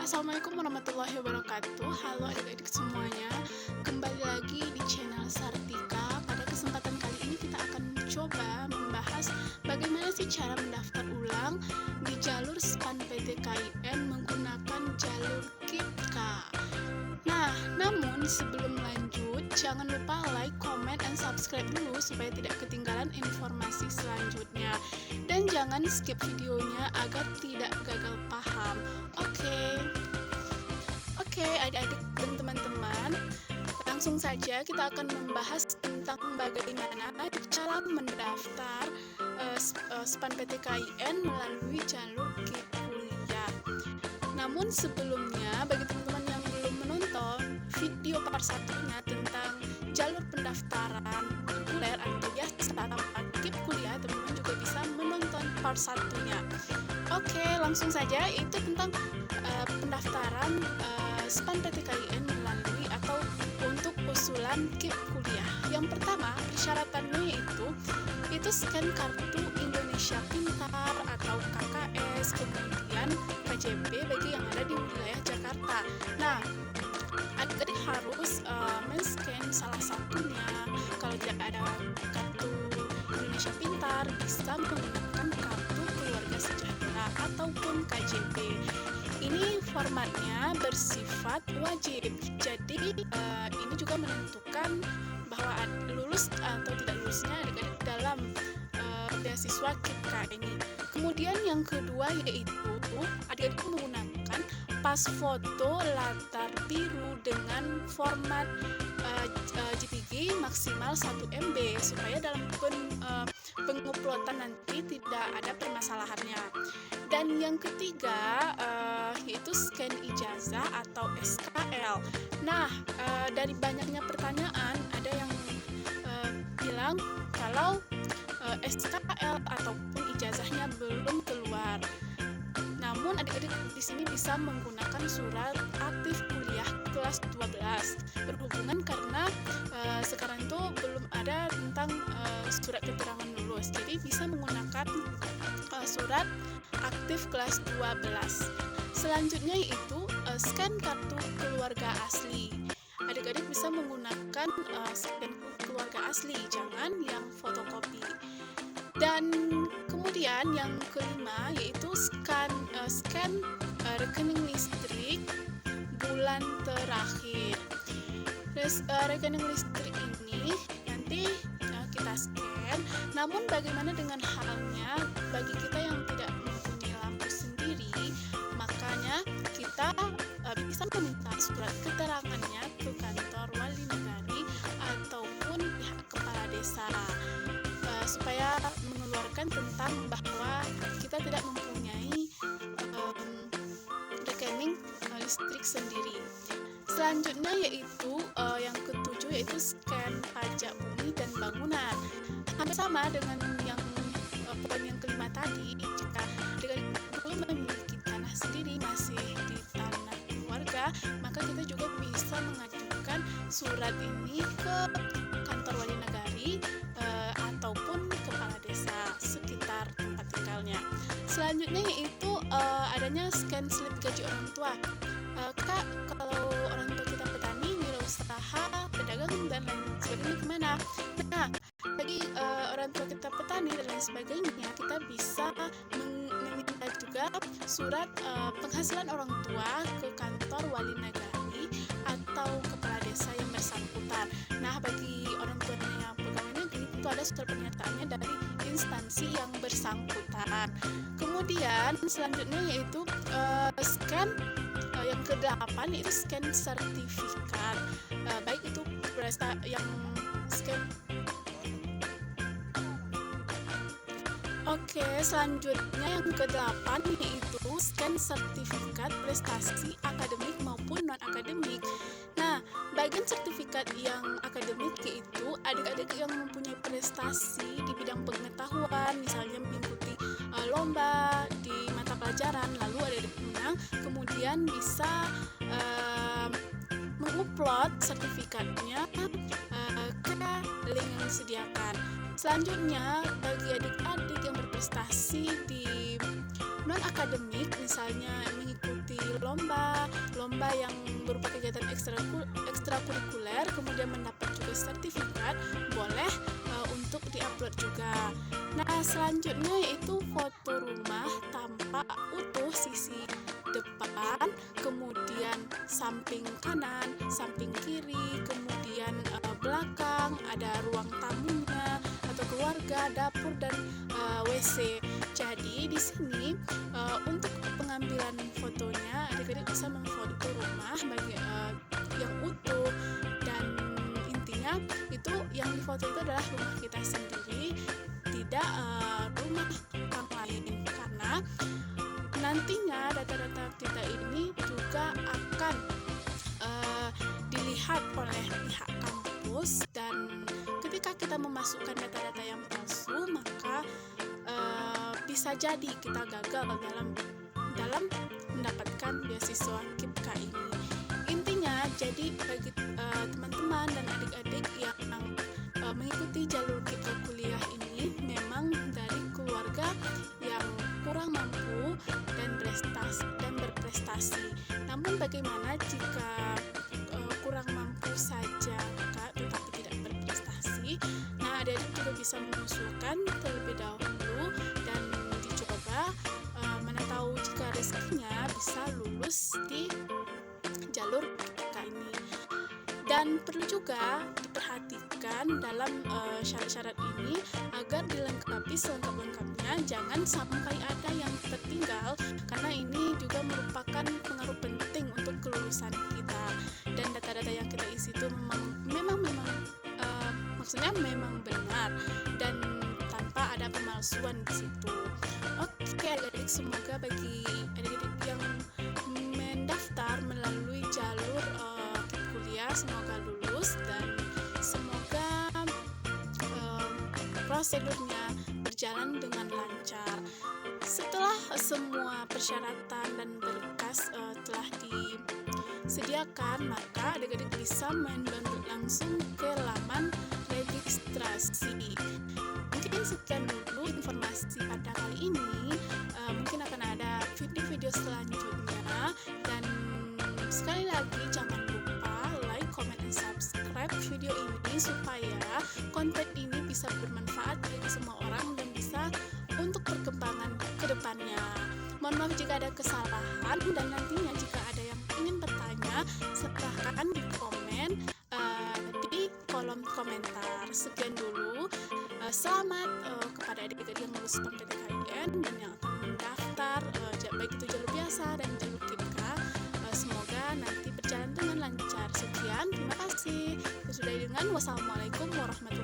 Assalamualaikum warahmatullahi wabarakatuh. Halo adik-adik semuanya, kembali lagi di channel Sartika. Pada kesempatan kali ini kita akan mencoba membahas bagaimana sih cara mendaftar ulang di jalur SPAN PTKIN menggunakan jalur KIPKA. Nah, namun sebelum lanjut, jangan lupa like, comment, dan subscribe dulu supaya tidak ketinggalan informasi selanjutnya. Dan jangan skip videonya agar tidak gagal paham. Oke, adik-adik dan teman-teman, langsung saja kita akan membahas tentang bagaimana cara mendaftar SPAN PTKIN melalui jalur KIP kuliah. Namun sebelumnya, bagi teman-teman yang belum menonton video part 1-nya tentang jalur pendaftaran reguler atau biasa atau KIP kuliah, teman-teman juga bisa menonton part 1-nya. Oke, langsung saja, itu tentang pendaftaran SPAN PTKIN melalui atau untuk usulan KIP kuliah. Yang pertama, persyaratannya itu scan kartu Indonesia Pintar atau KKS, kemudian KJP bagi yang ada di wilayah Jakarta. Nah, adik-adik harus men-scan salah satunya. Kalau tidak ada kartu Indonesia Pintar, bisa menggunakan kartu Keluarga Sejahtera ataupun KJP. Ini formatnya bersifat wajib, jadi ini juga menentukan bahwa lulus atau tidak lulusnya adik-adik dalam beasiswa KIPKA ini. Kemudian yang kedua yaitu adik-adik menggunakan pas foto latar biru dengan format JPG maksimal 1 MB supaya dalam penguploadan nanti tidak ada permasalahannya. Dan yang ketiga yaitu scan ijazah atau SKL. Nah, dari banyaknya pertanyaan ada yang bilang kalau SKL ataupun ijazahnya belum keluar. Namun adik-adik di sini bisa menggunakan surat aktif kuliah kelas 12 berhubungan karena sekarang itu belum ada tentang surat keterangan lulus. Jadi bisa menggunakan surat aktif kelas 12. Selanjutnya yaitu scan kartu keluarga asli. Adik-adik bisa menggunakan scan keluarga asli, jangan yang fotokopi. Dan kemudian yang kelima yaitu scan rekening listrik bulan terakhir. Rekening listrik ini nanti kita scan. Namun bagaimana dengan halnya bagi kita yang tidak mempunyai lampu sendiri, makanya kita bisa meminta surat keterangannya ke kantor wali negari ataupun pihak kepala desa supaya mengeluarkan tentang bahwa kita tidak mempunyai rekening listrik sendiri. Selanjutnya yaitu yang ketujuh yaitu scan pajak bumi dan bangunan. Hampir sama dengan yang poin yang kelima tadi, jika belum memiliki tanah sendiri, masih di tanah keluarga, maka kita juga bisa mengajukan surat ini ke kantor wali negari ataupun kepala desa sekitar tempat tinggalnya. Selanjutnya yaitu adanya scan slip gaji orang tua. Kak, kalau orang tua kita petani, wirausaha, pedagang, dan lain sebagainya gimana? Nah, bagi orang tua kita petani dan lain sebagainya, kita bisa meminta juga surat penghasilan orang tua ke kantor wali negari atau kepala desa yang bersangkutan. Nah, bagi orang tua yang pegawai negeri, itu ada surat pernyataannya dari instansi yang bersangkutan. Kemudian selanjutnya yaitu scan yang ke-8 yaitu scan sertifikat, baik itu yang scan. Oke, selanjutnya yang ke-8 yaitu scan sertifikat prestasi akademik maupun non-akademik. Nah, bagi tingkat yang akademik, yaitu adik-adik yang mempunyai prestasi di bidang pengetahuan, misalnya mengikuti lomba di mata pelajaran, lalu adik-adik menang, kemudian bisa mengupload sertifikatnya ke link yang disediakan. Selanjutnya, bagi adik-adik yang berprestasi di non-akademik, misalnya mengikuti lomba yang berupa kegiatan ekstrakurikuler, kemudian mendapat juga sertifikat, boleh untuk diupload juga. Nah, selanjutnya yaitu foto rumah tampak utuh sisi depan, kemudian samping kanan, samping kiri, kemudian belakang, ada ruang tamunya atau keluarga, dapur dan WC. Jadi di sini untuk pengambilan fotonya adik-adik bisa memfoto rumah bagi yang utuh, dan intinya itu yang difoto itu adalah rumah kita sendiri, tidak rumah orang lain, karena nantinya data-data kita ini juga akan dilihat oleh pihak kampus, dan ketika kita memasukkan data-data yang palsu, maka bisa jadi kita gagal dalam mendapatkan beasiswa KIPK ini. Intinya, jadi bagi teman-teman dan adik-adik yang mengikuti jalur KIPK kuliah ini memang dari keluarga yang kurang mampu dan berprestasi. Namun bagaimana jika kurang mampu saja tetapi tidak berprestasi? Nah, adik-adik juga bisa mengusulkan terlebih dahulu dan dicoba, mana tahu jika rezekinya bisa lulus di jalur KIPK ini. Dan perlu juga diperhatikan dalam syarat-syarat ini agar dilengkapi selengkap-lengkapnya, jangan sampai ada yang tertinggal, karena ini juga merupakan pengaruh penting untuk kelulusan kita. Dan data-data yang kita isi itu memang benar dan tanpa ada pemalsuan di situ. Oke, adik-adik, semoga bagi adik-adik yang mendaftar melalui jalur kuliah semoga lulus dan semoga prosedurnya berjalan dengan lancar. Setelah semua persyaratan dan berkas telah disediakan, maka adik-adik bisa mendownload langsung ke laman registrasi. Mungkin sekian dulu informasi pada kali ini. Mungkin akan ada video-video selanjutnya, dan sekali lagi jangan lupa like, comment, dan subscribe video ini supaya konten ini bisa bermanfaat bagi semua orang dan bisa untuk perkembangan ke depannya. Mohon maaf jika ada kesalahan, dan nantinya jika ada yang ingin bertanya silahkan di komen di kolom komentar. Sekian dulu. Selamat kepada adik-adik yang lulus SPAN-PTKIN dan yang akan mendaftar baik itu jalur biasa dan jalur KIPK. Semoga nanti berjalan dengan lancar. Sekian, terima kasih. Sesudah dengan wassalamualaikum warahmatullahi wabarakatuh.